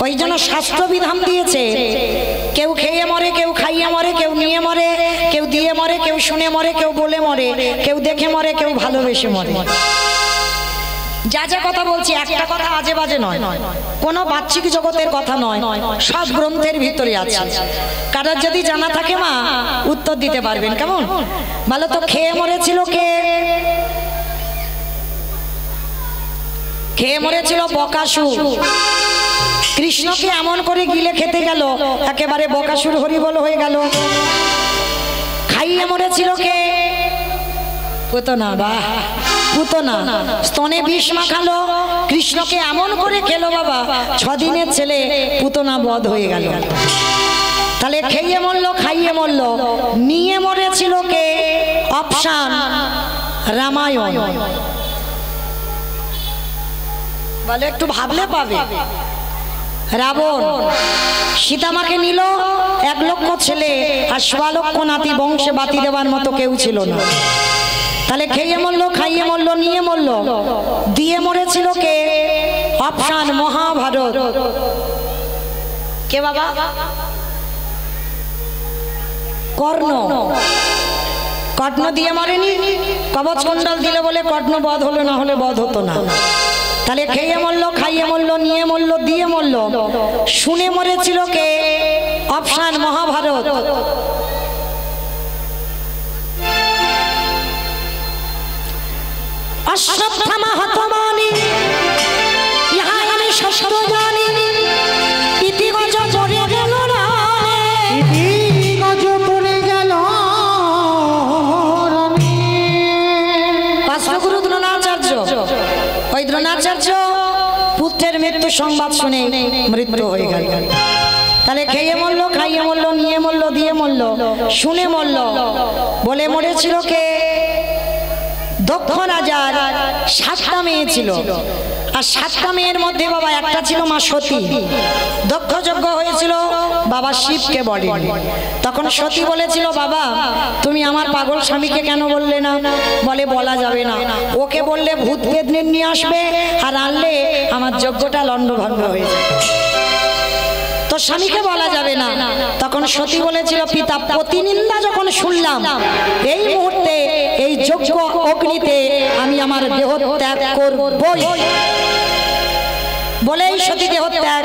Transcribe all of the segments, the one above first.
ওই জন্য শাস্ত্র বিধান দিয়েছে, কেউ খেয়ে মরে, কেউ খাইয়ে মরে, কেউ নিয়ে মরে, কেউ দিয়ে মরে, কেউ শুনে মরে, কেউ বলে মরে, কেউ দেখে মরে, কেউ ভালোবেসে মরে। যা যা কথা বলছি একটা কথা আজে বাজে নয়, কোনো বাহ্যিক জগতের কথা নয়, সব গ্রন্থের ভিতরে আছে। কারোর যদি জানা থাকে মা উত্তর দিতে পারবেন। কেমন বলো তো, খেয়ে মরেছিল কে? খেয়ে মরেছিল বকাসুর। কৃষ্ণকে এমন করে গিলে খেতে গেল, একেবারে বকাসুর হরিবল হয়ে গেল। খাইয়ে মরেছিল কে? পুতনা। বাহ, পুতনা স্তনে বিষ মাখালো, কৃষ্ণকে এমন করে খেলো বাবা, 6 দিনের ছেলে পুতনা বধ হয়ে গেল। তাহলে খেয়ে মরলো, খাইয়ে মরলো, নিয়ে মরেছিল কে? অপশান রামায়ণ। বলে একটু ভাবলে পাবে। রাবণ সীতামাকে নিল, 1 লক্ষ ছেলে আর 1.25 লক্ষ নাতি, বংশে বাতি দেওয়ার মতো কেউ ছিল না। তাহলে খেয়ে মরলো, খাইয়ে মরলো, নিয়ে মরলো, দিয়ে মরেছিল কে? অপশান মহাভারত। কে বাবা? কর্ণ। কর্ণ দিয়ে মরেনি, কবচ কুণ্ডল দিলে বলে কর্ণ বধ হলো, না হলে বধ হতো না। তাহলে খেয়ে মরলো, খাইয়ে মরলো, নিয়ে মরলো, দিয়ে মরলো, শুনে মরেছিল কে? অপশান মহাভারত। অশ্বত্থামা হতমানি ইহা আমি শস্ত্র জানি, ইতি গজ পড়ে গেল না, ইতি গজ পড়ে গেল। পার্শ্বগুরু দ্রোণাচার্য, ওই দ্রোণাচার্য পুত্রের মৃত্যু সংবাদ শুনে মৃত্যু হয়ে গেল। তাহলে খেয়ে মরলো, খাইয়ে মরলো, নিয়ে মরলো, দিয়ে মরলো, শুনে মরলো, বলে মরেছিল কে? দক্ষ রাজার 7টা মেয়ে ছিল, আর 7টা মেয়ের মধ্যে বাবা একটা ছিল মা সতী। দক্ষ যজ্ঞ হয়েছিল, বাবা শিবকে বলে। তখন সতী বলেছিল, বাবা তুমি আমার পাগল স্বামীকে কেন বললে না? বলে বলা যাবে না, ওকে বললে ভূত পেতনি নিয়ে আসবে, আর আনলে আমার যজ্ঞটা লণ্ডভণ্ড হয়ে যাবে, তো স্বামীকে বলা যাবে না। তখন সতী বলেছিল, পিতা প্রতিনিন্দা যখন শুনলাম, এই মুহূর্তে এই যজ্ঞ অগ্নিতে আমি আমার দেহ ত্যাগ করবই, বলেই সতী দেহ ত্যাগ।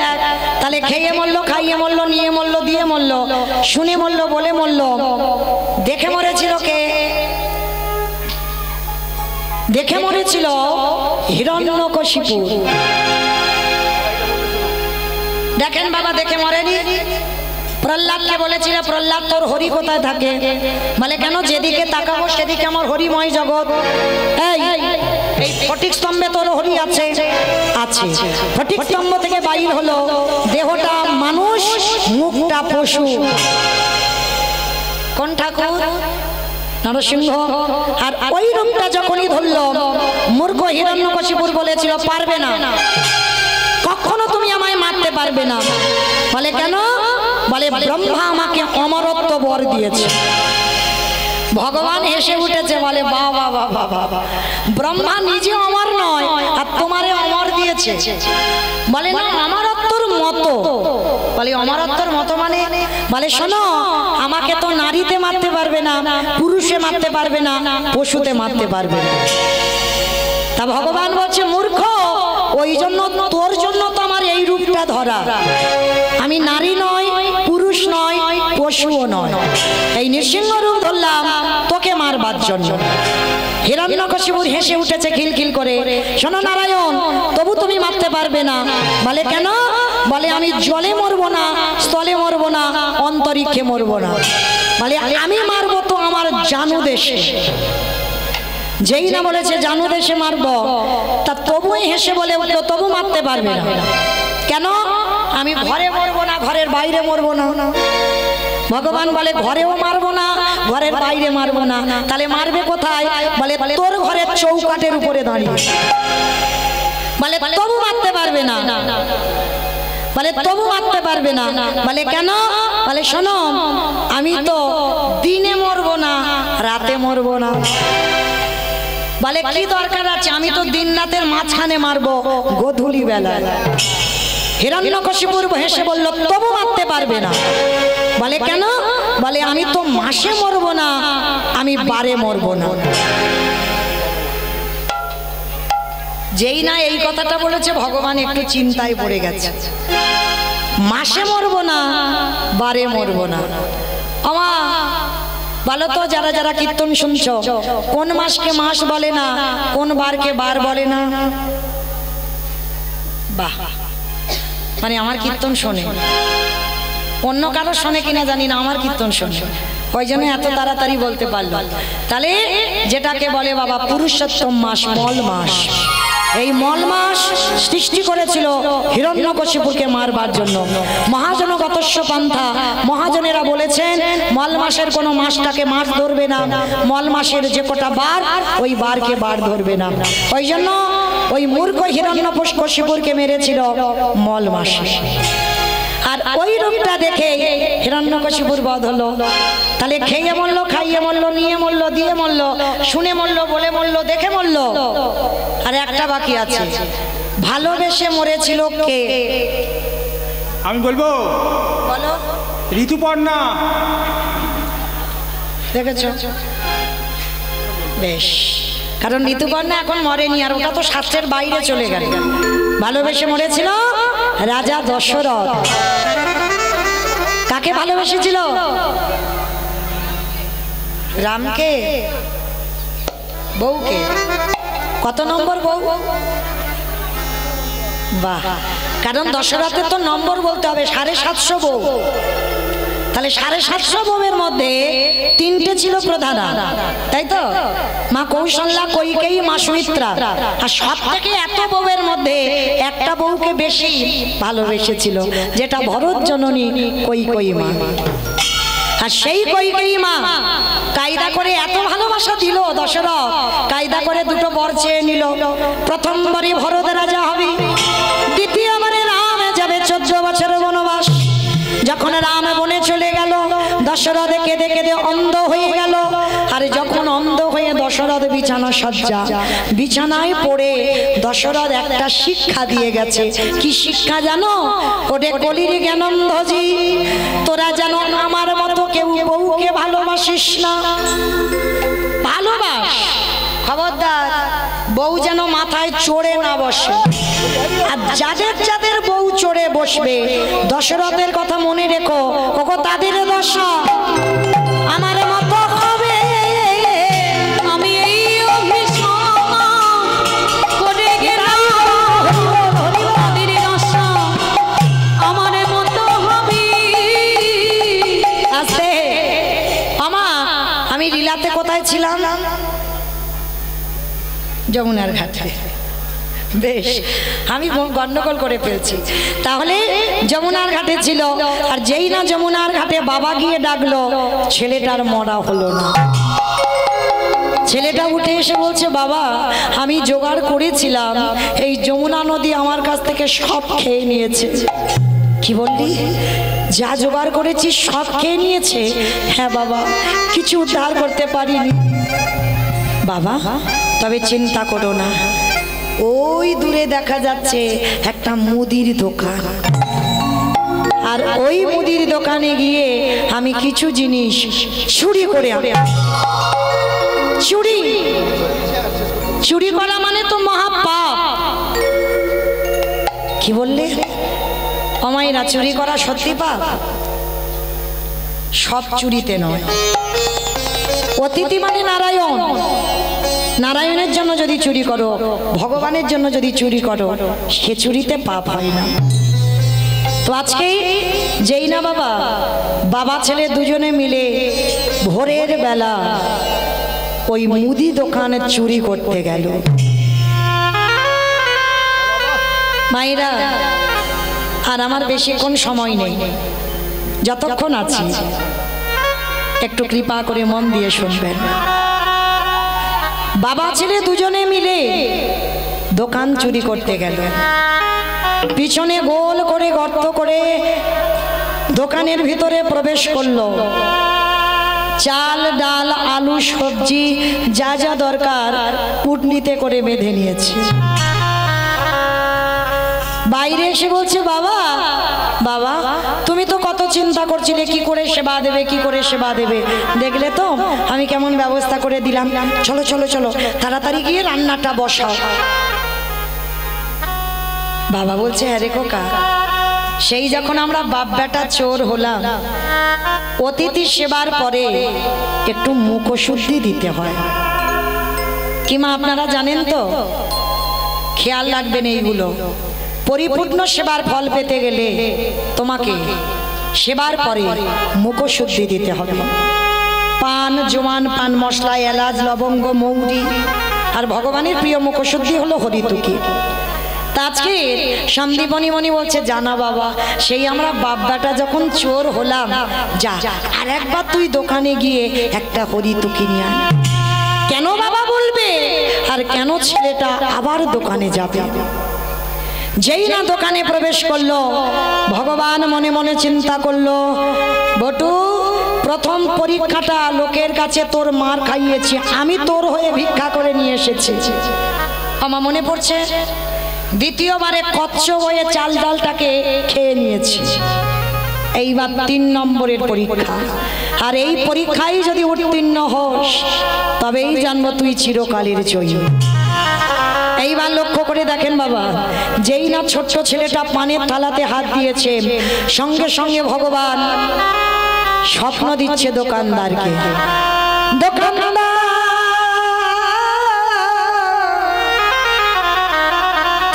তাহলে খেয়ে মরলো, খাইয়ে মরলো, নিয়ে মরলো, দিয়ে মরলো, শুনে মরলো, বলে মরলো। দেখে মরেছিল কে? দেখে মরেছিল হিরণ্যকশিপু। দেখেন বাবা, দেখে মরেনি। প্রহ্লাদকে বলেছিল, প্রহ্লাদ তোর হরি কোথায় থাকে? বলে কেন? যেদিকে তাকাবো সেদিকে আমার হরিময় জগৎ। এই ফটিক স্তম্ভে তোর হরি আছে? আছে। ফটিক স্তম্ভ থেকে বাইর হলো, দেহটা মানুষ, মুখটা পশু। কোন ঠাকুর? নরসিংহ। আর ওই রূপটা যখনই ধরলো, মূর্খ হিরণ্যকশিপুর বলেছিল, পারবে না, কখনো তুমি আমায় মারতে পারবে না। বলে কেন? বলে ব্রহ্মা আমাকে অমরত্ব বর দিয়েছে। ভগবান হেসে উঠেছে, বলে বাবা বাবা বাবা, ব্রহ্মা নিজে অমর নয়, আর তোমারে অমর দিয়েছে। বলে না, অমরত্বর মতো। বলে অমরত্বর মতো মানে? বলে শোনো, আমাকে তো নারীতে মারতে পারবে না, পুরুষে মারতে পারবে না, পশুতে মারতে পারবে না। তা ভগবান বলছে, মূর্খ, ওই জন্য তোর জন্য তো আমার এই রূপটা ধরা। আমি নারী নয়, পুরুষ নয়, পশুও নয়, এই নৃসিংহ রূপ ধরলাম তোকে মারবার জন্য। হিরণ্যকশিপুর হেসে উঠেছে খিলখিল করে। শোনো নারায়ণ, তবু তুমি মারতে পারবে না। বলে কেন? বলে আমি জলে মরবো না, স্থলে মরবো না, অন্তরিক্ষে মরবো না। বলে আমি মারবো তো আমার জানু দেশে। যেই না বলেছে জানু দেশে মারবো, তা তবুই হেসে বলে উঠলো, তবু মারতে পারবে না। কেন? আমি ঘরে মরবো না, ঘরের বাইরে মরবো না। ভগবান বলে ঘরেও মারবো না, ঘরের বাইরে মারবো না। তাহলে মারবে কোথায়? বলে তোর ঘরের চৌকাঠের উপরে দাঁড়িয়ে। বলে তবু মারতে পারবে না। বলে তবু মারতে পারবে না। বলে কেন? বলে শোনো, আমি তো দিনে মরবো না, রাতে মরবো না। বলে কি দরকার আছে? আমি তো দিন রাতের মাঝখানে মারবো, গোধূলি বেলায়। হিরণ্যকশিপু হিরণ্যকশিপুর হেসে বলল, তবু মারতে পারবে না। বলে কেন? বলে আমি তো মাসে মরবো না, আমি বারে মরবো না। যেই না এই কথাটা বলেছে, ভগবান একটু চিন্তায় পড়ে গেছে। মাসে মরবো না, বারে মরবো না। আমা বলো তো, যারা যারা কীর্তন শুনছো, কোন মাসকে মাস বলে না, কোন বারকে বার বলে না? বাহ, মানে আমার কীর্তন শোনে। অন্য কারো শোনে কিনা জানি না, আমার কীর্তন শোনে, ওই জন্য এত তাড়াতাড়ি বলতে পারলো। তাহলে যেটাকে বলে বাবা পুরুষোত্তম মাস, মল মাস, এই মল মাস সৃষ্টি করেছিল হিরণ্যকশিপুরকে মারবার জন্য। মহাজনগতস্য পন্থা, মহাজনেরা বলেছেন মল মাসের কোনো মাসটাকে মাস ধরবে না, মল মাসের যে কটা বার ওই বারকে বার ধরবে না। ওই জন্য ওই মূর্খ হিরণ্যকশিপুরকে মেরেছিল মল মাসে। আর ওই রূপটা দেখে হিরণ্যকশিপুর বধ হলো। তাহলে খেয়ে মরলো, খাইয়ে মরলো, নিয়ে মরলো, দিয়ে মরলো, শুনে মরলো, বলে মরলো, দেখে মরলো। আর একটা বাকি আছে, ভালোবেসে মরেছিল কে? আমি বলবো, বলো। ঋতুপর্ণা। দেখেছো? বেশ, কারণ ঋতুপর্ণা এখন মরেনি, আর ওটা তো শাস্ত্রের বাইরে চলে গেল। ভালোবেসে মরেছিল রাজা দশরথ। কাকে ভালোবেসেছিল? রামকে, বউকে। কত নম্বর বউ? বাহ, কারণ দশরথের তো নম্বর বলতে হবে, 750 বউ। তাহলে 750 বউয়ের মধ্যে 3টে ছিল প্রধানা, তাই তো? মা কৌশল্যা, কৈকেয়ী, মা সুমিত্রা। আর সব থেকে এত বউয়ের মধ্যে একটা বউকে বেশি ভালোবেসেছিল, যেটা ভরত জননী কৈকেয়ী মা। আর সেই কৈকেয়ী মা কায়দা করে এত ভালোবাসা দিল দশরথ, কায়দা করে দুটো বর চেয়ে নিল। প্রথমবারই ভরত রাজা হবে, দ্বিতীয়বারে রাম যাবে 14 বছর বনবাস। যখন রাম বনে চলে গেল, দশরথ কেঁদে কেঁদে অন্ধ হয়ে গেল। আর যখন অন্ধ হয়ে দশরথ বিছানা সজ্জা, বিছানায় পড়ে দশরথ একটা শিক্ষা দিয়ে গেছে। কি শিক্ষা জানো? ওরে কলির জ্ঞানন্ধজি, তোরা যেন আমার মতো কেউ বউকে ভালোবাসিস না। ভালোবাস, খবরদার বউ যেন মাথায় চড়ে না বসে। আর যাদের যাদের বউ চড়ে বসবে, দশরথের কথা মনে রেখো, ওগো তাদের দশা আমার মতো হবে। আমি এই করে গেলাম, তাদের দশা আমার মতো হবে। আস্তে আমা, আমি লীলাতে কোথায় ছিলাম? যমুনার ঘাটে। বেশ, আমি গন্ডগোল করে ফেলছি। তাহলে যমুনার ঘাটে ছিল, আর যেই না যমুনার ঘাটে বাবা গিয়ে ডাকলো, ছেলেটার মরা হলো না। ছেলেটা উঠে এসে বলছে, বাবা আমি জোগাড় করেছিলাম, এই যমুনা নদী আমার কাছ থেকে সব খেয়ে নিয়েছে। কি বললি? যা জোগাড় করেছিস সব খেয়ে নিয়েছে? হ্যাঁ বাবা, কিছু উদ্ধার করতে পারিনি। বাবা তবে চিন্তা করো না, ওই দূরে দেখা যাচ্ছে একটা মুদির দোকান, আর ওই মুদির দোকানে গিয়ে আমি কিছু জিনিস চুরি করে আনব। চুরি, চুরি করা মানে তো মহাপাপ। কি বললে? অমাইরা, চুরি করা সত্যি পাপ? সব চুরিতে নয়। অতিথি মানে নারায়ণ, নারায়ণের জন্য যদি চুরি করো, ভগবানের জন্য যদি চুরি করো, সে চুরিতে পাপ হয় না। তো আজকে যেই না বাবা, বাবা ছেলে দুজনে মিলে ভোরের বেলা ওই মুদি দোকানে চুরি করতে গেল। মায়েরা, আর আমার বেশিক্ষণ সময় নেই, যতক্ষণ আছি একটু কৃপা করে মন দিয়ে শুনবেন। বাবা ছেলে দুজনে মিলে দোকান চুরি করতে গেল। পিছনে গোল করে গর্ত করে দোকানের ভিতরে প্রবেশ করলো। চাল, ডাল, আলু, সবজি যা যা দরকার পুটলিতে করে বেঁধে নিয়েছে। বাইরে এসে বলছে, বাবা বাবা তুমি তো কত চিন্তা করছিলে কি করে সেবা দেবে, কি করে সেবা দেবে, দেখলে তো আমি কেমন ব্যবস্থা করে দিলাম, চলো চলো চলো তাড়াতাড়ি গিয়ে রান্নাটা বসাও। বাবা বলছে, আরে খোকা, সেই যখন আমরা বাপ বেটা চোর হলাম, অতিথি সেবার পরে একটু মুখশুদ্ধি দিতে হয়। কি মা আপনারা জানেন তো? খেয়াল রাখবেন এইগুলো। পরিপূর্ণ সেবার ফল পেতে গেলে তোমাকে সেবার পরে মুখশুদ্ধি দিতে হবে। পান, জোয়ান, পান মশলা, এলাচ, লবঙ্গ, মৌরি, আর ভগবানের প্রিয় মুখশুদ্ধি হলো হরিতুকি। আজকে সন্দীপনী মনি বলছে, জানা বাবা, সেই আমরা বাব্বাটা যখন চোর হলাম, যা আর একবার তুই দোকানে গিয়ে একটা হরিতুকি নিয়ে আয়। কেন বাবা বলবে, আর কেন ছেলেটা আবার দোকানে যাবে? যেই না দোকানে প্রবেশ করলো, ভগবান মনে মনে চিন্তা করলো, বটু প্রথম পরীক্ষাটা লোকের কাছে তোর মার খাইয়েছি, আমি তোর হয়ে ভিক্ষা করে নিয়ে এসেছি। আমার মনে পড়ছে দ্বিতীয়বারে কচ্ছ হয়ে চাল ডালটাকে খেয়ে নিয়েছি। এইবার 3 নম্বরের পরীক্ষা, আর এই পরীক্ষায় যদি উত্তীর্ণ হোস তবেই জানবো তুই চিরকালের জয়ী। এইবার লক্ষ্য করে দেখেন বাবা, যেই না ছোট্ট ছেলেটা পানের থালাতে হাত দিয়েছে, সঙ্গে সঙ্গে ভগবান স্বপ্ন দিচ্ছে দোকানদারকে, দোকানদার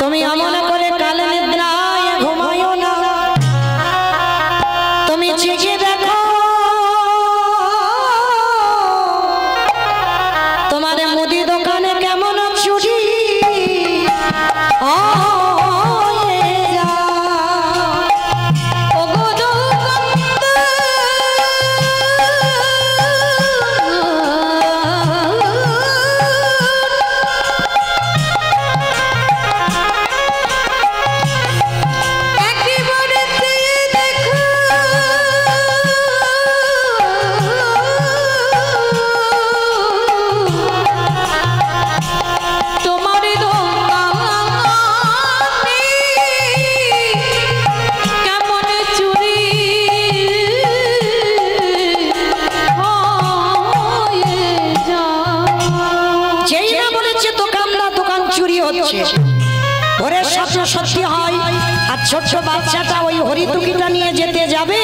তুমি এমন করে কাল নিদ্রায় ঘুমায়ো না, তুমি জেগে দেখো তোমার মুদি দোকানে কেমন চুরি সত্যি হয়। আর ছোট্ট বাচ্চাটা ওই হরিতুকিটা নিয়ে যেতে যাবে,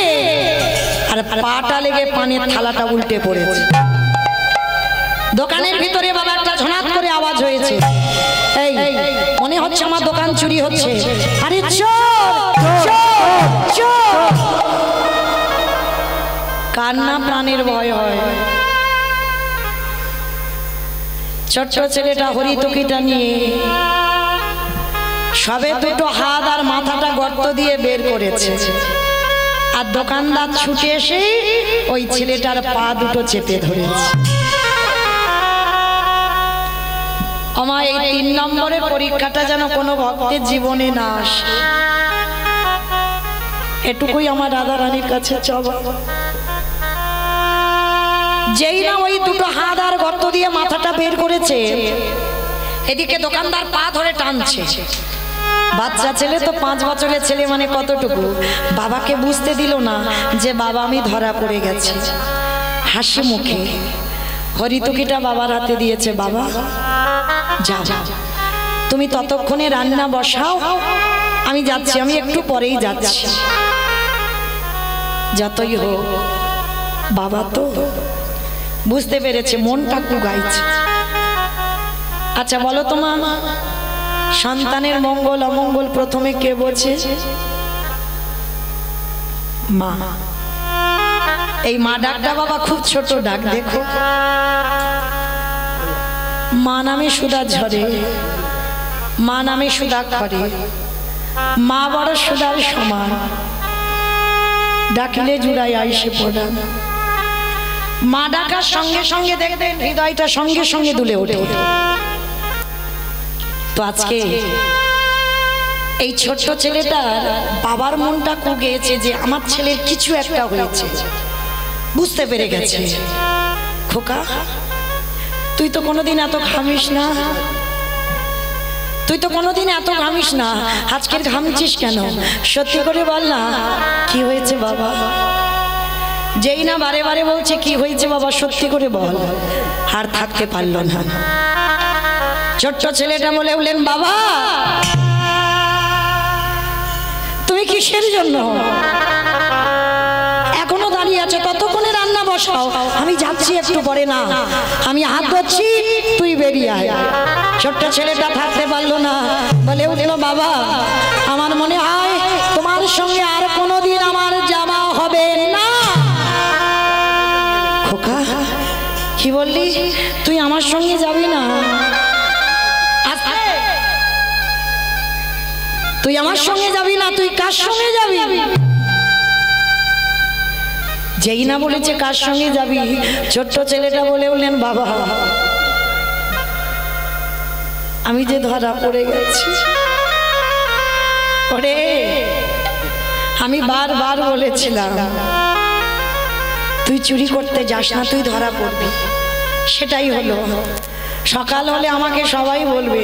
আর পাটা লেগে পানের থালাটা উল্টে পড়েছে। দোকানের ভিতরে বাবা একটা ঝনাত করে আওয়াজ হয়েছে, এই মনে হচ্ছে আমার দোকান চুরি হচ্ছে। আরে কান্না প্রাণের ভয় হয়। ছোট্ট ছেলেটা হরিতুকিটা নিয়ে সবে দুটো হাত আর মাথাটা গর্ত দিয়ে বের করেছে, আর দোকানদার ছুটে এসে ওই ছেলেটার পা দুটো চেপে ধরেছে। আমার এই 3 নম্বরের পরীক্ষাটা যেন কোনো ভক্তের জীবনে না আসে, এটুকুই আমার রাধা রানীর কাছে চাওয়া। যেই না ওই দুটো হাত আর গর্ত দিয়ে মাথাটা বের করেছে, এদিকে দোকানদার পা ধরে টানছে। বাচ্চা ছেলে তো 5 বছরের ছেলে, মানে কতটুকু, বাবাকে বুঝতে দিল না যে বাবা আমি ধরা পড়ে গেছি। হাসি মুখে হরিতুকিটা বাবার হাতে দিয়েছে, বাবা যা তুমি ততক্ষণে রান্না বসাও, আমি যাচ্ছি, আমি একটু পরেই যাচ্ছি। যতই হোক বাবা তো বুঝতে পেরেছে, মনটা কুগাইছে। আচ্ছা বলো তো মা, সন্তানের মঙ্গল অমঙ্গল প্রথমে কে বোঝে? মা। এই মা ডাকটা বাবা খুব ছোট ডাক, দেখো মা নামে সুধা ঝরে, মা নামে সুধা খরে, মা বড় সুধার সমান, ডাকিলে জুড়াই আইসে পড়া। মা ডাকার সঙ্গে সঙ্গে দেখবেন হৃদয়টা সঙ্গে সঙ্গে দুলে ওঠে। তো আজকে এই ছোট্ট ছেলেটার বাবার মনটা কুগেছে যে আমার ছেলের কিছু একটা হয়েছে, বুঝতে পেরে গেছে। খোকা তুই তো কোনোদিন এত খামিস না, তুই তো কোনোদিন এত ঘামিস না, আজকের ঘামছিস কেন? সত্যি করে বল না, কি হয়েছে বাবা? যেই না বারে বারে বলছে কি হয়েছে বাবা, সত্যি করে বল। আর থাকতে পারল না, ছোট্ট ছেলেটা বলে উঠলেন, বাবা তুমি কিসের জন্য এখনো দাঁড়িয়ে আছো? ততক্ষণে রান্না বসাও, আমি যাচ্ছি একটু পরে। না, আমি হাত ধরছি, তুই বেরিয়ে আয়। ছোট্ট ছেলেটা থাকতে পারলো না, বলে উঠল, বাবা আমার মনে হয় তোমার সঙ্গে আর কোনোদিন আমার যাওয়া হবে না। খোকা কি বললি? তুই আমার সঙ্গে যাবি না? তুই আমার সঙ্গে যাবি না? তুই কার সঙ্গে যাবি? যেই না বলেছে কার সঙ্গে যাবি, ছোট্ট ছেলেটা বলে উঠলেন, বাবা আমি যে ধরা পড়ে গেছি। ওরে আমি বারবার বলেছিলাম তুই চুরি করতে যাস না, তুই ধরা পড়বি। সেটাই হলো। সকাল হলে আমাকে সবাই বলবে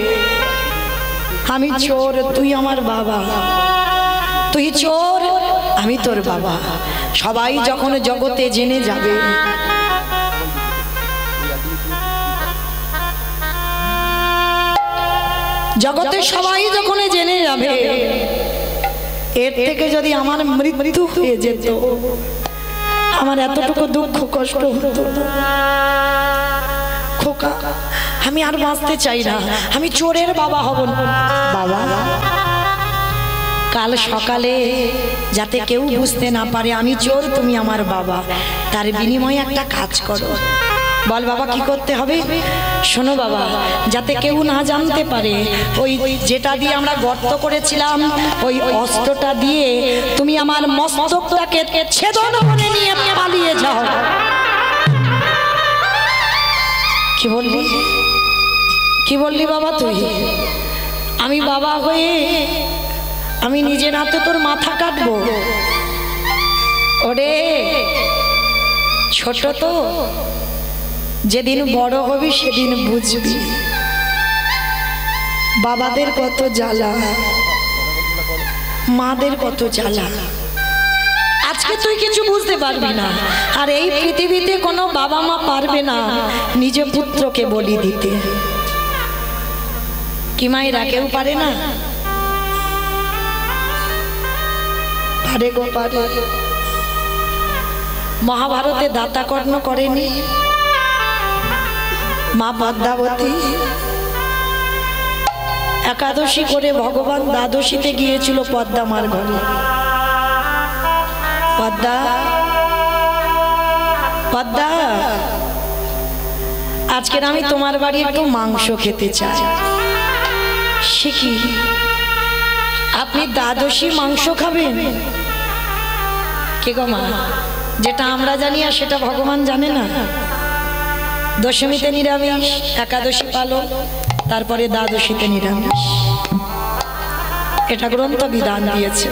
আমি চোর, তুই আমার বাবা। তুই চোর, আমি তোর বাবা। সবাই যখন জগতে জেনে যাবে, জগতে সবাই যখন জেনে যাবে, এর থেকে যদি আমার মৃত্যু হয়ে যেত, আমার এতটুকু দুঃখ কষ্ট হতো। খোকা আমি আর বাঁচতে চাই না, আমি চোরের বাবা হব না। বাবা কাল সকালে যাতে কেউ বুঝতে না পারে আমি চোর, তুমি আমার বাবা, তার বিনিময়ে একটা কাজ করো। বল বাবা কি করতে হবে? শোনো বাবা, যাতে কেউ না জানতে পারে, ওই যেটা দিয়ে আমরা গর্ত করেছিলাম, ওই অস্ত্রটা দিয়ে তুমি আমার মস্তকটাকে ছেদন করে নিয়ে পালিয়ে যাও। কি বললি? কি বললি বাবা তুই? আমি বাবা হয়ে আমি নিজের হাতে তোর মাথা কাটবো? ওরে ছোট তো, যেদিন বড় হবি সেদিন বুঝবি বাবাদের কত জ্বালা, মাদের কত জ্বালা। আজকে তুই কিছু বুঝতে পারবি না, আর এই পৃথিবীতে কোনো বাবা মা পারবে না নিজ পুত্রকে বলি দিতে। কি মায়েরা কেউ পারে না? পারে গো পারে। মহাভারতে দাতাকর্ণ করেনি মা পদ্মাবতী? একাদশী করে ভগবান দ্বাদশীতে গিয়েছিল পদ্মা মার ঘরে। পদ্মা পদ্মা আজকের আমি তোমার বাড়ি একটু মাংস খেতে চাই। সে কি, আপনি দ্বাদশী মাংস খাবেন? কে গো মা, যেটা আমরা জানি আর সেটা ভগবান জানে না। দশমীতে নিরামিষ, একাদশী পালন, তারপরে দ্বাদশীতে নিরামিষ। এটা গ্রন্থ বিধান দিয়েছে।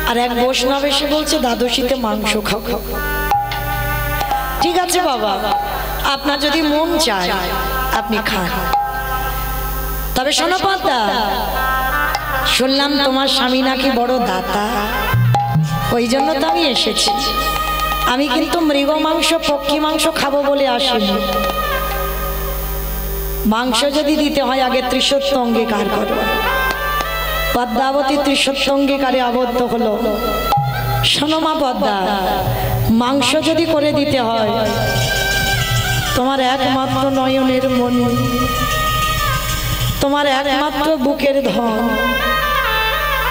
আর এক বৈষ্ণব এসে বলছে দ্বাদশীতে মাংস খাও। ঠিক আছে বাবা, আপনার যদি মন চায় আপনি খান। তবে শোনো পদ্মা, শুনলাম তোমার স্বামী নাকি বড় দাতা, ওই জন্য তো আমি এসেছি। আমি কিন্তু মৃগ মাংস পক্ষী মাংস খাবো বলে আসিনি। মাংস যদি দিতে হয় আগে ত্রিসত্য অঙ্গীকার করো। পদ্মাবতী ত্রিসত্য অঙ্গীকারে আবদ্ধ হলো। শোনো মা পদ্মা, মাংস যদি করে দিতে হয়, তোমার একমাত্র নয়নের মণি, তোমার একমাত্র বুকের ধন,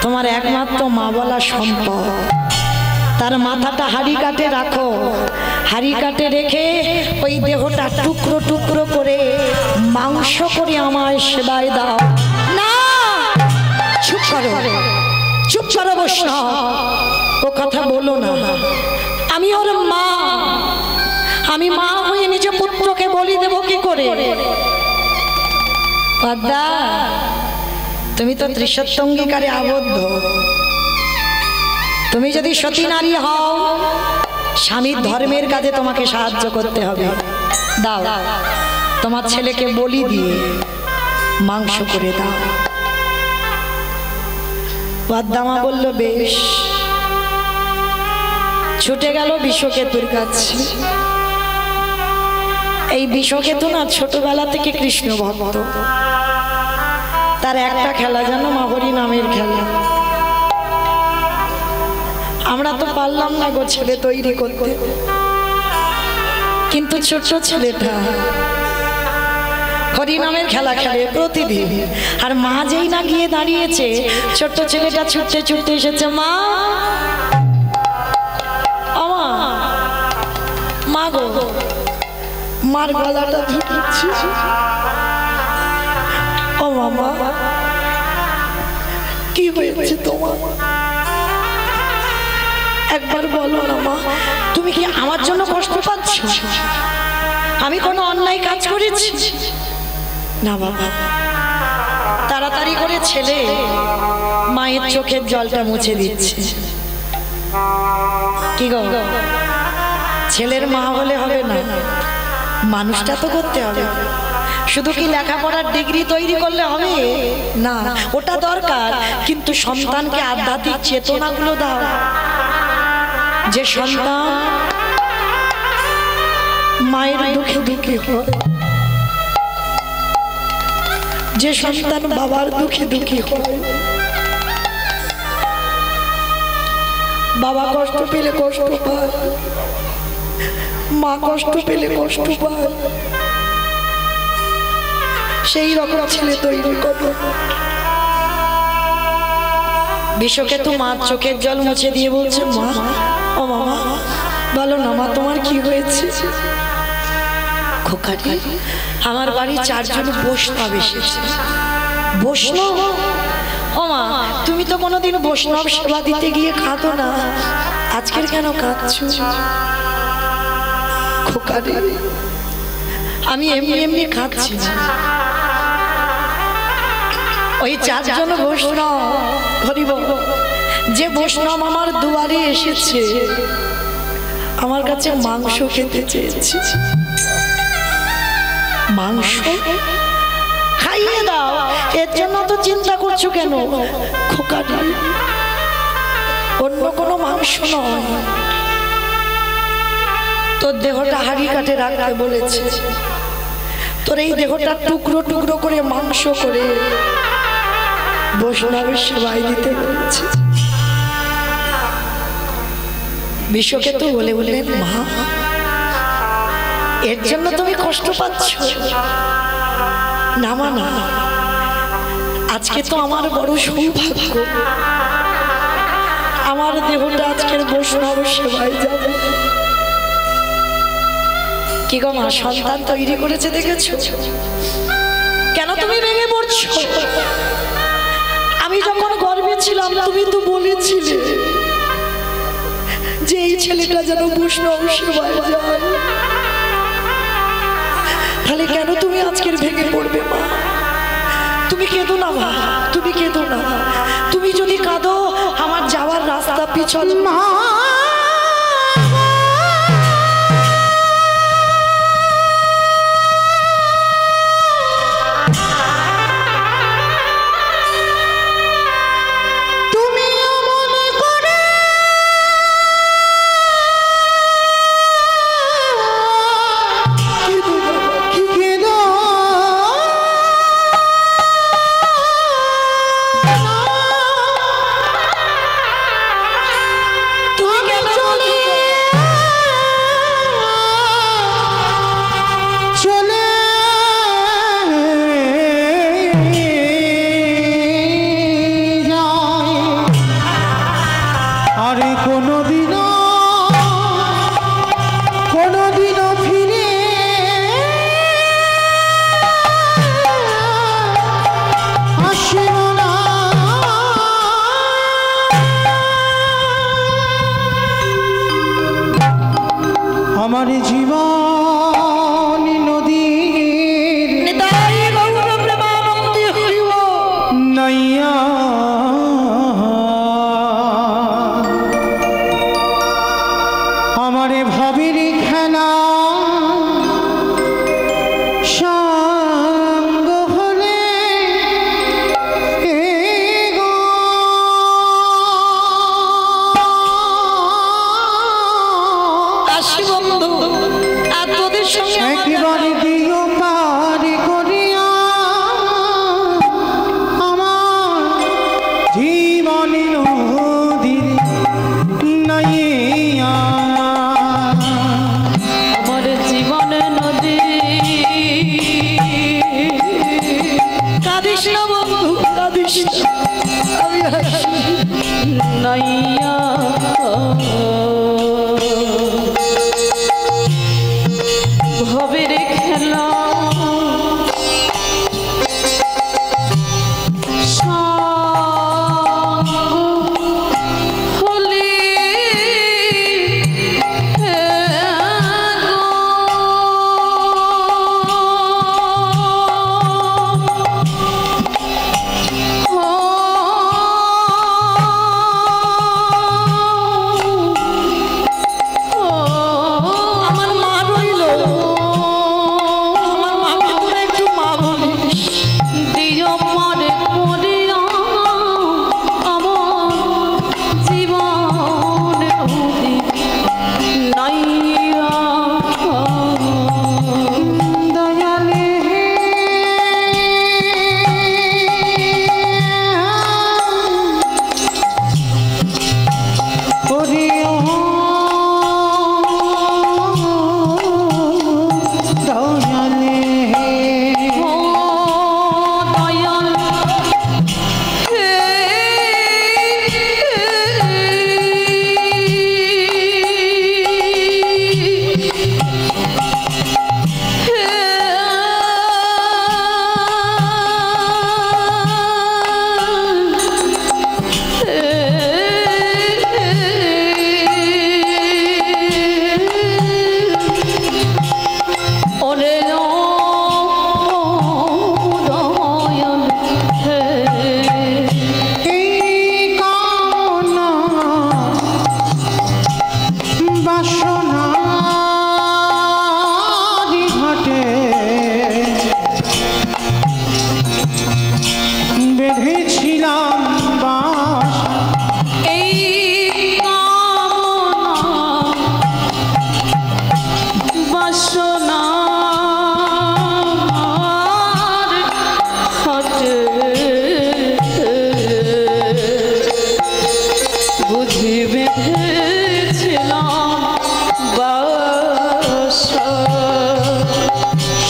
তোমার একমাত্র মা বলা সম্পদ, তার মাথাটা হাড়ি কাটে রাখো। হাড়ি কাটে রেখে ওই দেহটা টুকরো টুকরো করে মাংস করে আমায় সেবায় দাও। না, চুপ করো, চুপ করো বৈষ্ণব, ও কথা বলো না। আমি ওর মা, আমি মা হয়ে নিজ পুত্রকে বলি দেব কি করে? পদ্মা, তুমি তো ত্রিসত্য অঙ্গীকারে আবদ্ধ। তুমি যদি সতী নারী হও, স্বামীর ধর্মের কাজে তোমাকে সাহায্য করতে হবে। দাও তোমার ছেলেকে বলি দিয়ে মাংস করে দাও। বদ্দামা বলল বেশ। ছুটে গেল বিষকেতুর কাছে। এই বিষকেতু না ছোটবেলা থেকে কৃষ্ণ ভক্ত। তার একটা খেলা জানো মা, হরি নামের খেলা। আমরা তো পারলাম না গো ছেলে তৈরি করতে, কিন্তু ছোট্ট ছেলেটা হরি নামের খেলা খেলে প্রতিদিন। আর মা যেই না গিয়ে দাঁড়িয়েছে, ছোট্ট ছেলেটা ছুটতে ছুটতে এসেছে, মা মা গো, মার গলাটা ধরেছি। ও মামা, কি হয়েছে তোমার? একবার বলো না মা, তুমি কি আমার জন্য কষ্ট পাচ্ছ? আমি কোনো অন্যায় কাজ করেছি? না বাবা। তাড়াতাড়ি করে ছেলে মায়ের চোখের জলটা মুছে দিচ্ছে। কি গো, ছেলের মা হলে হবে না, মানুষটা তো করতে হবে। শুধু কি লেখাপড়ার ডিগ্রি তৈরি করলে হবে না? ওটা দরকার, কিন্তু সন্তানকে আধ্যাত্মিক চেতনাগুলো দাও। যে সন্তান মায়ের দুঃখে দুঃখী হয়, যে সন্তান বাবার দুঃখে দুঃখী হয়, বাবা কষ্ট পেলে কষ্ট পায়, মা কষ্ট পেলে কষ্ট পায়, সেই রকম ছেলে তৈরি করো। বিষকেতু মার চোখের জল মুছে দিয়ে বলছে, মা ও মামা বলো না মা, তোমার কি হয়েছে? খোকাটি, আমার বাড়ি 4 জন বৈষ্ণব এসেছে। বৈষ্ণব? ও মা, তুমি তো কোনোদিন বৈষ্ণব সেবা দিতে গিয়ে কাঁদো না, আজকের কেন কাঁদছো? খোকাটি, আমি এমনি এমনি কাঁদছি না। ওই 4 জন বৈষ্ণব, হরি বল, যে বৈষ্ণব আমার দুয়ারে এসেছে, আমার কাছে মাংস খেতে চেয়েছে। মাংস খাইয়ে দাও, এর জন্য তো চিন্তা করছো কেন? খোকাটি, অন্য কোনো মাংস নয়, তোর দেহটা হাড়ি কাঠে রাখতে বলেছে। তোর এই দেহটা টুকরো টুকরো করে মাংস করে বৈষ্ণবের সেবায় দিতে বলেছে। বিষকেতু বলে বললেন, মা এর জন্য তুমি কষ্ট পাচ্ছ? না মা না, আজকে তো আমার বড় সৌভাগ্য, আমার দেহটা আজকের বৈষ্ণব সেবায় যাবে। কি গো মা, সন্তান তৈরি করেছে দেখেছো? কেন তুমি ভেঙে পড়ছো? আমি যখন গর্ভে ছিলাম তুমি তো বলেছিলে যে এই ছেলেটা যেন বৈষ্ণব সেবায় যায়। তাহলে কেন তুমি আজকের ভেঙে পড়বে মা? তুমি কেঁদো না মা, তুমি কেঁদো না। তুমি যদি কাঁদো আমার যাওয়ার রাস্তা পিছল। মা আমার জীবন নদীর নাইয়া আমারে ভাবির খেলা সঙ্গ হলে কাঁদিস না, আমি আসি। নাইয়া ভবের খেলা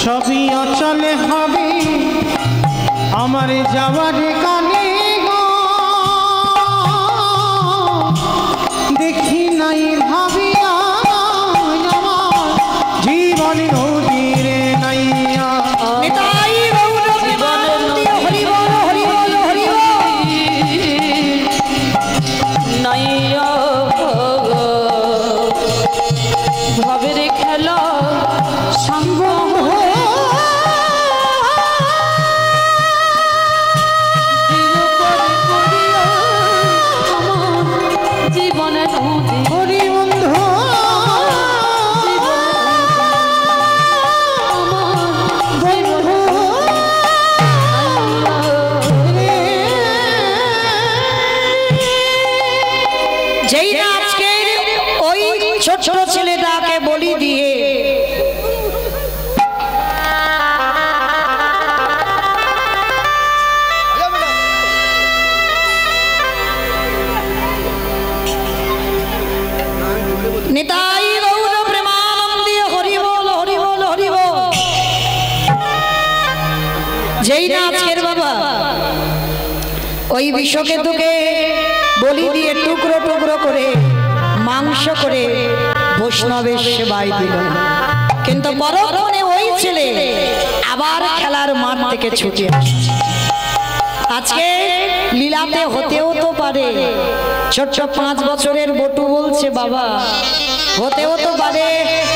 সবই অচলে হবে আমার যাওয়ার কানে গো, দেখি নাই ভাবিয়া আমার জীবন নদীরে নাইয়া। নিতাই গৌর প্রেমানন্দে হরি বল হরি বল হরি বল। নাইয়া ভবের খেলা সঙ্গ জীবনের হরি বন্ধু যেই না আজকের ওই ছোট ছেলেটাকে বলি দিয়ে নিতাই গৌর প্রেমানন্দে হরি বল হরি বল হরি বল। যেই না আজকের বাবা ওই বিষকেতুকে বলি দিয়ে টুকরো টুকরো করে মাংস করে বৈষ্ণবের সেবায় দিল, কিন্তু পরক্ষণে ওই ছেলে আবার খেলার মাঠ থেকে ছুটে আসছে। আজকে লীলাতে হতেও তো পারে, ছোট্ট 5 বছরের বটু বলছে বাবা হতেও তো পারে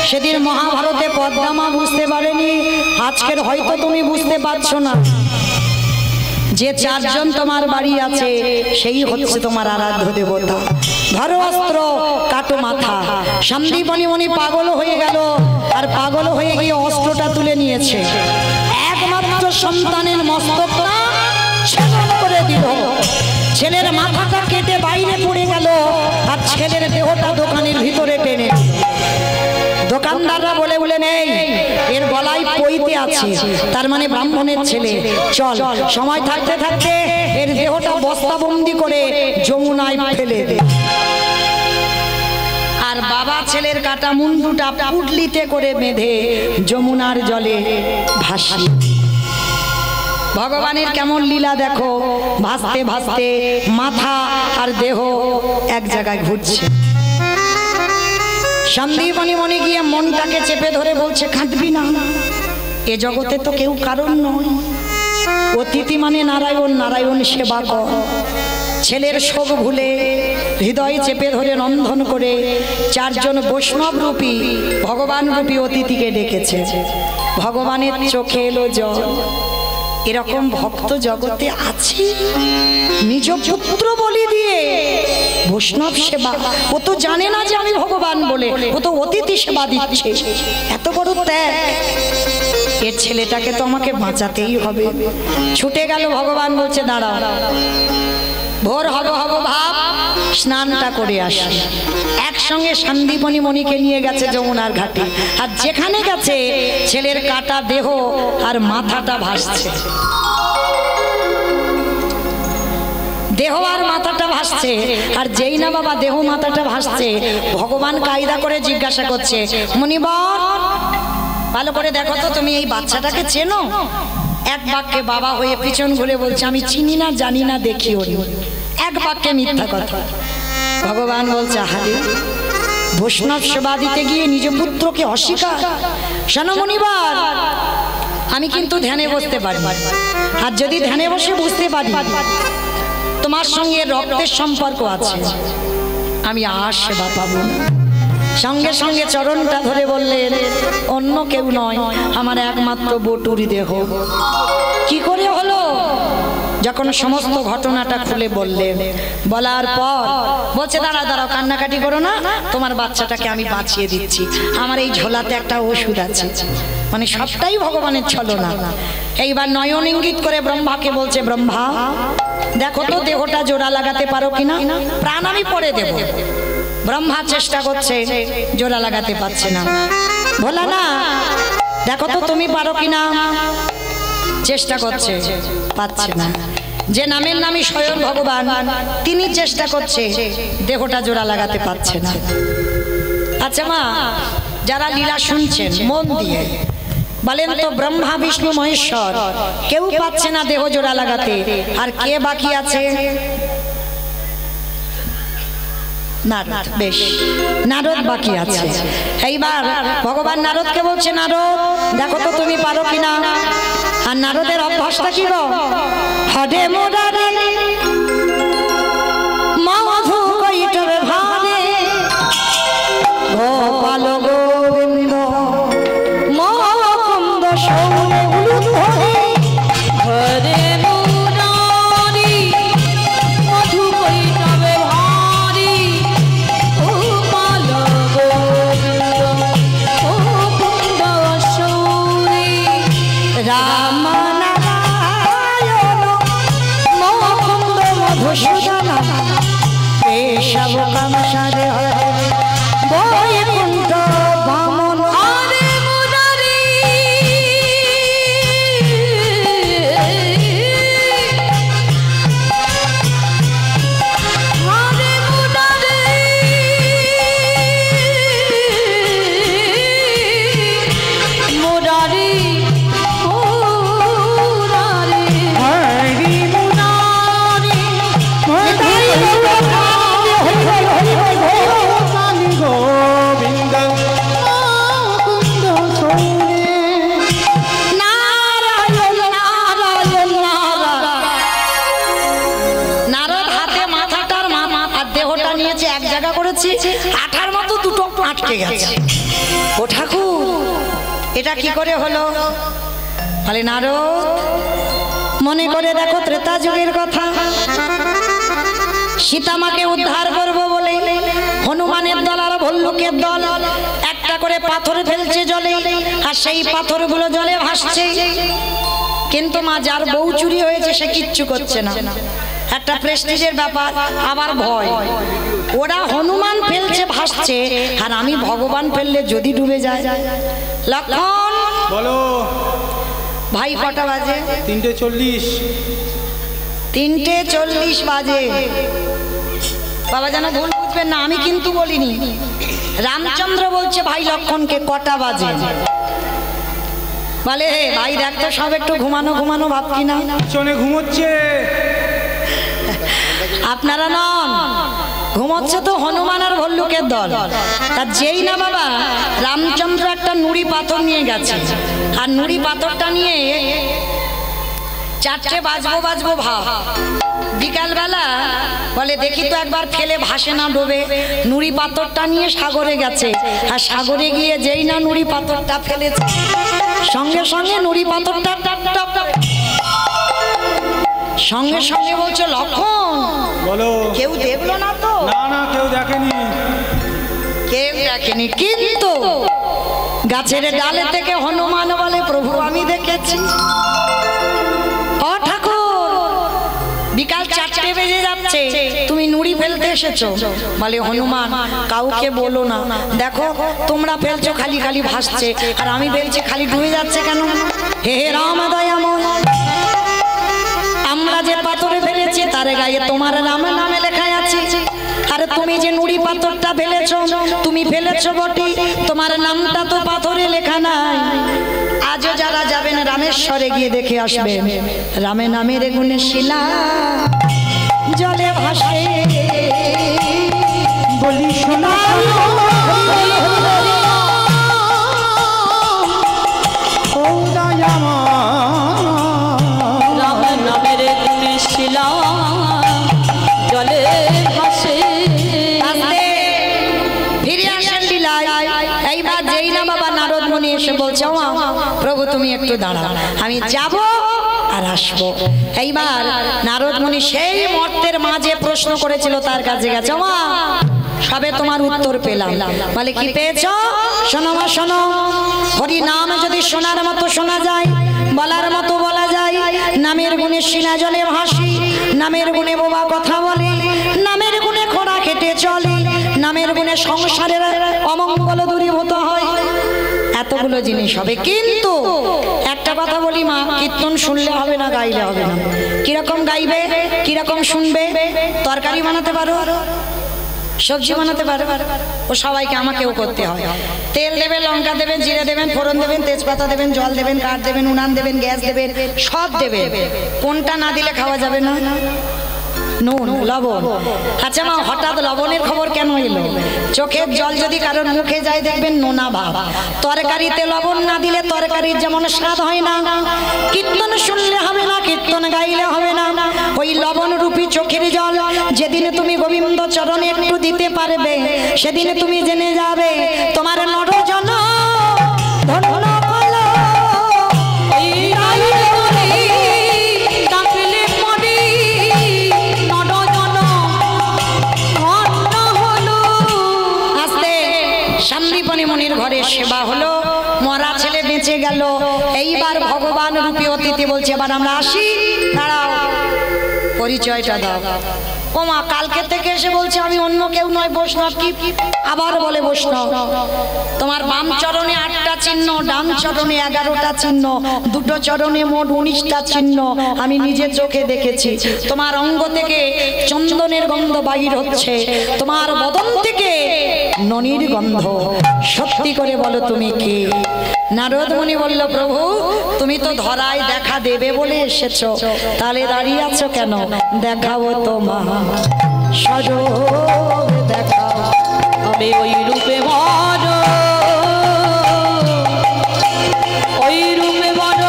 সেদিন মহাভারতে পদ্মামা বুঝতে পারেনি, আজকের হয়তো তুমি বুঝতে পারছো না। যে 4 জন তোমার বাড়ি আছে সেই হচ্ছে তোমার আরাধ্য দেবতা। ধরো অস্ত্র কাটো মাথা। সন্দীপনী মনি পাগল হয়ে গেল, আর পাগল হয়ে গিয়ে অস্ত্রটা তুলে নিয়েছে, একমাত্র সন্তানের মস্তকটা ছেদন করে দিল। ছেলের মাথাটা কেটে বাইরে পড়ে গেল, আর ছেলের দেহটা দোকানের ভিতরে টেনে। দোকানদাররা বলে বলে নেই এর গলায় পইতে আছে, তার মানে ব্রাহ্মণের ছেলে, চল সময় থাকতে থাকতে এর দেহটা বস্তাবন্দি করে যমুনায় ফেলে দে। আর বাবা ছেলের কাটা মুন্ডুটা পুটলিতে করে বেঁধে যমুনার জলে ভাসিয়ে। ভগবানের কেমন লীলা দেখো, ভাসতে ভাসতে মাথা আর দেহ এক জায়গায় ঘুরছে। সন্দীপনী মনে গিয়ে মনটাকে চেপে ধরে বলছে, কাঁদবি না, এ জগতে তো কেউ কারণ নয়, অতিথি মানে নারায়ণ, নারায়ণ সেবা কর। ছেলের শোক ভুলে হৃদয় চেপে ধরে রন্ধন করে চারজন বৈষ্ণব রূপী ভগবান রূপী অতিথিকে ডেকেছে। ভগবানের চোখে এলো জল। এরকম ভক্ত জগতে আছে, নিজ পুত্র বলি দিয়ে বৈষ্ণব সেবা। ও তো জানে না যে আমি ভগবান বলে, ও তো অতিথি সেবা দিচ্ছে। এত বড় ত্যাগ, এর ছেলেটাকে তো আমাকে বাঁচাতেই হবে। ছুটে গেল। ভগবান বলছে, দাঁড়াও, ভোর হব হব ভাব, স্নানটা করে আসি। একসঙ্গে সন্দীপনী মণিকে নিয়ে গেছে যমুনার ঘাটে। আর যেখানে গেছে ছেলের কাটা দেহ আর মাথাটা ভাসছে, দেহ আর মাথাটা ভাসছে। আর যেই না বাবা দেহ মাথাটা ভাসছে, ভগবান কায়দা করে জিজ্ঞাসা করছে, মুনিবর ভালো করে দেখো তো, তুমি এই বাচ্চাটাকে চেনো? এক বাক্যে বাবা হয়ে পিছন ঘুরে বলছে, আমি চিনি না, জানি না, দেখিও নি। এক বাক্যে মিথ্যা কথা। ভগবান বলছে, আহারে, বৈষ্ণব সেবা দিতে গিয়ে নিজ পুত্রকে অস্বীকার। শোনো মুনিবার, আমি কিন্তু ধ্যানে বসতে পারি, আর যদি ধ্যানে বসে বুঝতে পারি তোমার সঙ্গে রক্তের সম্পর্ক আছে, আমি আর সেবা পাবো না। সঙ্গে সঙ্গে চরণটা ধরে বললেন, অন্য কেউ নয়, আমার একমাত্র বটুরি দেহ। কি করে হলো? যখন সমস্ত ঘটনাটা খুলে বললেন, বলার পর বলছে, দাঁড়াও দাঁড়াও, কান্নাকাটি করো না, তোমার বাচ্চাটাকে আমি বাঁচিয়ে দিচ্ছি। আমার এই ঝোলাতে একটা ওষুধ আছে। মানে সবটাই ভগবানের ছলনা। এইবার নয়ন ইঙ্গিত করে ব্রহ্মাকে বলছে, ব্রহ্মা দেখো তো দেহটা জোড়া লাগাতে পারো কিনা, প্রাণ আমি পরে দেব। ব্রহ্মা চেষ্টা করছে, জোড়া লাগাতে পারছে না। ভোলা না, দেখো তো তুমি পারো কিনা। চেষ্টা করছে, পাচ্ছে না। যে নামের নামই স্বয়ং ভগবান, তিনি চেষ্টা করছে, দেহটা জোড়া লাগাতে পারছে না। আচ্ছা মা, যারা লীলা শুনছেন মন দিয়ে বলেন তো, ব্রহ্মা বিষ্ণু মহেশ্বর কেউ পাচ্ছে না দেহ জোড়া লাগাতে, আর কে বাকি আছে? নারদ। বেশ, নারদ বাকি আছে। এইবার ভগবান নারদকে বলছে, নারদ দেখো তো তুমি পারো কিনা। আর নারদের অভ্যাসটা কি গো? হরে মোরারে মধু কৈটবে ভারে, গোপাল গোবিন্দ মুকুন্দ সৌরে উলুধ্বনি। হরে মুরারি মধু কৈটবে ভারি, গোপাল গোবিন্দ মুকুন্দ সৌরে। রাম নারায়ণ মুকুন্দ মধুসূদন, কেশব কামসারে হরে বৈকুণ্ঠ বামন। হরে মুরারি হরে মুরারি মুরারি মুরারি হরি মুরারি গোপালি গোবিন্দ মুকুন্দ সৌরে। নারায়ণ নারায়ণ নারায়ণ। নারদ হাতে মাথাটার আর দেহটা নিয়েছে, এক জায়গা করেছে, আঠার মতো দুটো আটকে গেছে। ও ঠাকুর, এটা কি করে হলো? বলে, নারদ মনে করে দেখো ত্রেতা যুগের কথা। সীতামাকে উদ্ধার করবো বলে হনুমানের দল আর ভল্লুকের দল একটা করে পাথর ফেলছে জলে, আর সেই পাথরগুলো জলে ভাসছে। কিন্তু মা, যার বউ চুরি হয়েছে সে কিচ্ছু করছে না। একটা প্রেস্টিজের ব্যাপার, আবার ভয়। ওরা হনুমান ফেলছে ভাসছে, আর আমি ভগবান ফেললে যদি ডুবে যায়। লক্ষণ বলো। ভাই কটা বাজে? 3:40। 3:40 বাজে। বাবা যেন ভুল বুঝবেন না, আমি কিন্তু বলিনি। রামচন্দ্র বলছে ভাই লক্ষণকে কটা বাজে। বলে ভাই দেখ তো সব একটু ঘুমানো ঘুমানো ভাব কিনা। পিছনে ঘুমোচ্ছে। আপনারা নন, ঘুমোচ্ছে তো হনুমান আর ভল্লুকের দল। তার যেই না বাবা রামচন্দ্র একটা নুড়ি পাথর নিয়ে গেছে, আর নুড়ি পাথরটা নিয়ে চারটে বাজবো বাজবো ভাব। বিকালবেলা বলে দেখি তো একবার ফেলে ভাসে না ডোবে। নুড়ি পাথরটা নিয়ে সাগরে গেছে, আর সাগরে গিয়ে যেই না নুড়ি পাথরটা ফেলেছে, সঙ্গে সঙ্গে নুড়ি পাথরটা সঙ্গে সঙ্গে বলছে লক্ষণ বলো। কেউ দেখলো না তো? না না, কেউ দেখেনি। কেউ দেখেনি, কিন্তু গাছের ডালে থেকে হনুমান বলে প্রভু আমি দেখেছি। ও ঠাকুর, বিকাল 4টে বেজে যাচ্ছে, তুমি নুড়ি ফেলতে এসেছো? বলে হনুমান কাউকে বলো না, দেখো তোমরা ফেলছো খালি খালি ভাসছে, আর আমি ফেলছি খালি ডুবে যাচ্ছে কেন? হে রাম দয়াময়, আমরা যে পাথরে ফেলেছি তার গায়ে তোমার নাম নামে লেখা আছে, আর তুমি যে নুড়ি পাথরটা ফেলেছো, তুমি ফেলেছো বটে, তোমার নামটা তো পাথরে লেখা নাই। আজও যারা যাবেন রামেশ্বরে গিয়ে দেখে আসবেন, রামে নামের গুণে শিলা জলে ভাসে। বলি শোনা ও দয়াময়, রাম নামের গুণে শিলা জলে ভাসে। ফিরে আসেন লীলায়। এইবার যেই না বাবা নারদ মুনি এসে বলছে ও প্রভু তুমি একটু দাঁড়াও, আমি যাব আর আসবো। এইবার নারদ মুনি সেই মর্তের মাঝে প্রশ্ন করেছিল তার কাছে গেছে, মা সবে তোমার উত্তর পেলাম। বলে কি পেয়েছো? শোনো মা শোনো, হরি নাম যদি শোনার মতো শোনা যায়, বলার মতো বলা যায়, নামের গুণে শিলা জলে ভাসি, নামের গুণে বোবা কথা বলে, নামের গুণে খোঁড়া খেটে চলে, নামের গুণে সংসারের অমঙ্গল দূরীভূত হয়, এতগুলো জিনিস হবে। কিন্তু একটা কথা বলি মা, কীর্তন শুনলে হবে না, গাইলে হবে না। কিরকম গাইবে, কিরকম শুনবে? তরকারি বানাতে পারো, সবজি বানাতে পারো, ও সবাইকে আমাকেও করতে হয়। তেল দেবেন, লঙ্কা দেবেন, জিরে দেবেন, ফোড়ন দেবেন, তেজপাতা দেবেন, জল দেবেন, কাঠ দেবেন, উনান দেবেন, গ্যাস দেবেন, সব দেবেন। কোনটা না দিলে খাওয়া যাবে না? নুন, লবণ। আচ্ছা মা, হঠাৎ লবণের খবর কেন এলো? চোখের জল যদি কারোর মুখে যায় দেখবেন নোনা ভাব। তরকারিতে লবণ না দিলে তরকারির যেমন স্বাদ হয় না, কীর্তন শুনলে হবে না, কীর্তন গাইলে হবে না। ওই লবণ রূপী চোখের জল যেদিন তুমি গোবিন্দ চরণে একটু দিতে পারবে, সেদিন তুমি জেনে যাবে তোমার নরজন ধন্য হলো। শান্তিপনি মুনির ঘরে সেবা হলো, মরা ছেলে বেঁচে গেল। এইবার ভগবান রূপী অতিথি বলছে এবার আমরা আসি, দাঁড়াও পরিচয়টা দাও। ও মা কালকে থেকে এসে বলছে আমি অন্য কেউ নয়, বৈষ্ণব। কি আবার বলে বৈষ্ণব? তোমার বাম চরণে 8টা চিহ্ন, ডান চরণে 11টা চিহ্ন, দুটো চরণে মোট 19টা চিহ্ন আমি নিজের চোখে দেখেছি। তোমার অঙ্গ থেকে চন্দনের গন্ধ বাহির হচ্ছে, তোমার বদন থেকে ননির গন্ধ। সত্যি করে বলো তুমি কি? নারদ মুনি বলল প্রভু তুমি তো ধরায় দেখা দেবে বলে এসেছো, তাহলে দাঁড়িয়ে আছো কেন? দেখাবো তোমার স্বরূপ, দেখাও। আমি ওই রূপে বড়, ওই রূপে বড়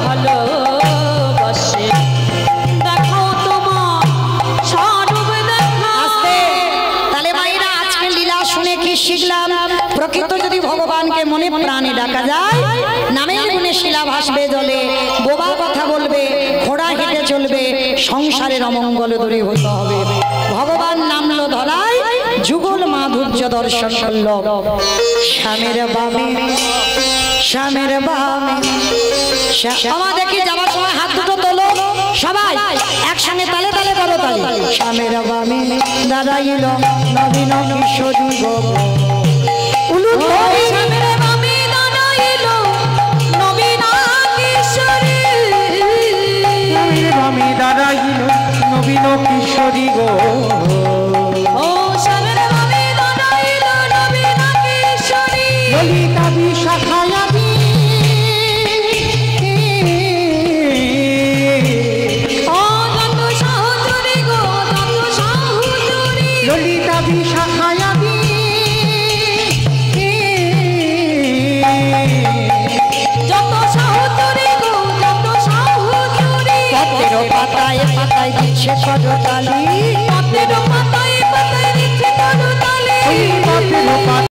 ভালোবাসে, দেখো তোমার স্বরূপ দেখাও। তাহলে মায়েরা আজকে লীলা শুনে কি শিখলাম? প্রকৃত যদি ভগবানকে মনে প্রাণে ডাকা যায়, নামের গুণে শিলা ভাসবে জলে, বোবা কথা বলবে, ঘোড়া হেঁটে চলবে, সংসারের অমঙ্গল দূরীভূত হবে। ভগবান নামলো ধরায়, যুগল মাধুর্য দর্শন করল। স্বামীর বামে, স্বামীর বামে, আমার দেখি যাওয়ার সময় হাত দুটো তোলো সবাই একসঙ্গে, তালে তালে করো তালে। স্বামীর বামে দাঁড়াইল নবীন কিশোরী গো, স্বামীর বামে দাঁড়াইল নবীন কিশোরী, স্বামীর বামে দাঁড়াইল নবীন কিশোরী গো, ও স্বামীর বামে দাঁড়াইল নবীন কিশোরী, ললিতা বিশাখায়াদি যত সাহচরে গো যত সাহচরে পথের পাতায় পাতায় দিচ্ছে করতালি পথের পাতায় পাতায় দিচ্ছে করতালি পথের